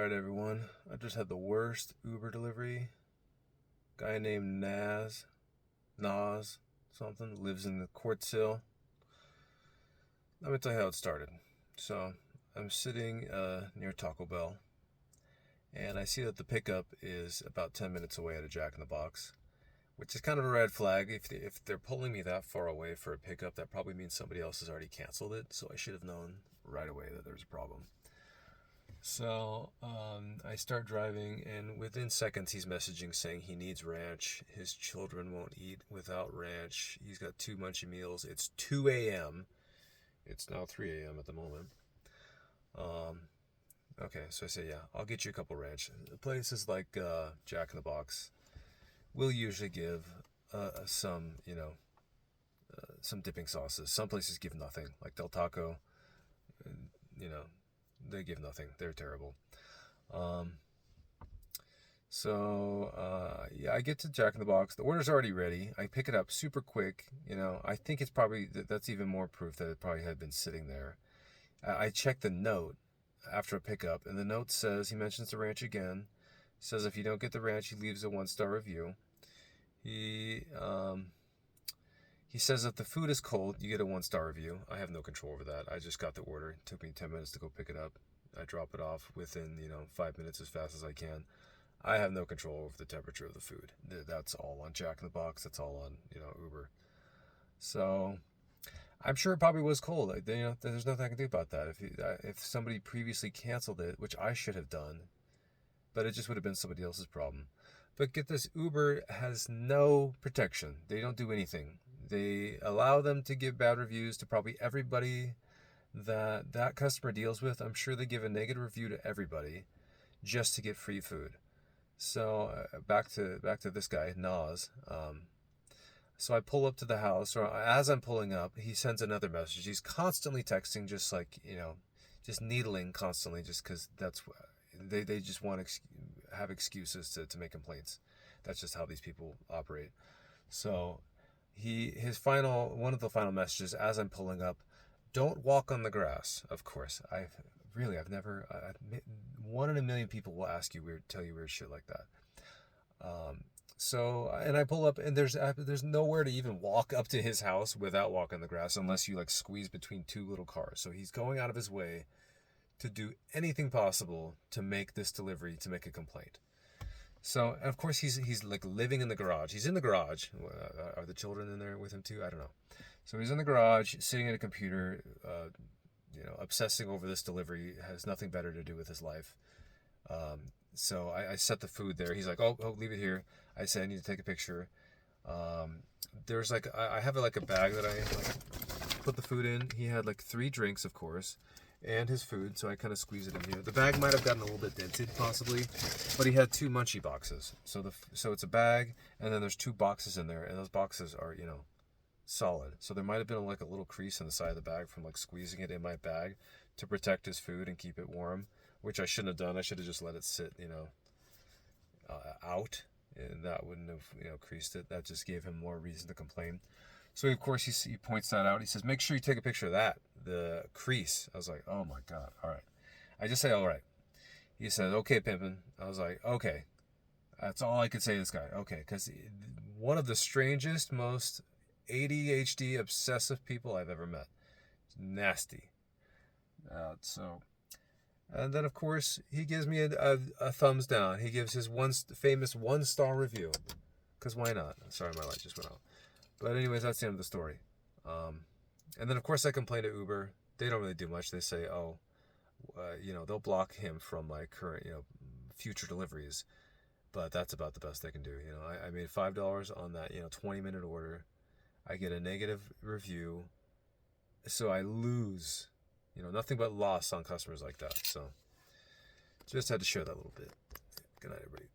Alright, everyone. I just had the worst Uber delivery. Guy named Nas, something, lives in the Quartzill. Let me tell you how it started. So, I'm sitting near Taco Bell, and I see that the pickup is about 10 minutes away at a Jack in the Box, which is kind of a red flag. If they're pulling me that far away for a pickup, that probably means somebody else has already canceled it, so I should have known right away that there's a problem. So I start driving, and within seconds, he's messaging saying he needs ranch. His children won't eat without ranch. He's got 2 munchy meals. It's 2 a.m. It's now 3 a.m. at the moment. Okay, so I say, yeah, I'll get you a couple ranch. The places like Jack in the Box will usually give some dipping sauces. Some places give nothing, like Del Taco. You know, they give nothing. They're terrible. Um, yeah, I get to Jack in the Box. The order's already ready. I pick it up super quick. I think it's probably that's even more proof that it probably had been sitting there. I check the note after a pickup, and the note says he mentions the ranch again. Says if you don't get the ranch, he leaves a 1-star review. He he says if the food is cold, you get a 1-star review. I have no control over that. I just got the order. It took me 10 minutes to go pick it up. I drop it off within 5 minutes as fast as I can. I have no control over the temperature of the food. That's all on Jack in the Box. That's all on Uber. So I'm sure it probably was cold. There's nothing I can do about that. If somebody previously canceled it, which I should have done, but it just would have been somebody else's problem. But get this, Uber has no protection. They don't do anything. They allow them to give bad reviews to probably everybody that customer deals with. I'm sure they give a negative review to everybody just to get free food. So back to this guy Nas. So I pull up to the house, or as I'm pulling up, he sends another message. He's constantly texting, just needling constantly, just because that's they just want to have excuses to make complaints. That's just how these people operate. So one of the final messages as I'm pulling up, don't walk on the grass. Of course, I've never. One in a million people will tell you weird shit like that. And I pull up, and there's nowhere to even walk up to his house without walking the grass, unless you squeeze between two little cars. So he's going out of his way to do anything possible to make this delivery, to make a complaint. So of course he's living in the garage. He's in the garage. Are the children in there with him too? I don't know. So he's in the garage, sitting at a computer, obsessing over this delivery. Has nothing better to do with his life. So I set the food there. He's like, oh, leave it here. I say I need to take a picture. There's I have a bag that I put the food in. He had 3 drinks, of course, and his food. So I kind of squeeze it in here. The bag might have gotten a little bit dented, possibly, but he had 2 munchie boxes. So it's a bag, and then there's 2 boxes in there, and those boxes are solid. So there might have been a little crease in the side of the bag from squeezing it in my bag to protect his food and keep it warm, which I shouldn't have done. I should have just let it sit, out, and that wouldn't have, creased it. That just gave him more reason to complain. So of course he points that out. He says, make sure you take a picture of that, the crease. I was like, oh my God, all right. I just say, all right. He said, okay, Pimpin'. I was like, okay. That's all I could say to this guy. Okay, because one of the strangest, most ADHD obsessive people I've ever met. Nasty. And then, of course, he gives me a thumbs down. He gives his famous 1-star review. Because why not? Sorry, my light just went out. But anyways, that's the end of the story. And then, of course, I complain to Uber. They don't really do much. They say, they'll block him from my current, future deliveries. But that's about the best they can do. I made $5 on that, 20-minute order. I get a negative review. So I lose. Nothing but loss on customers like that. So just had to share that a little bit. Good night, everybody.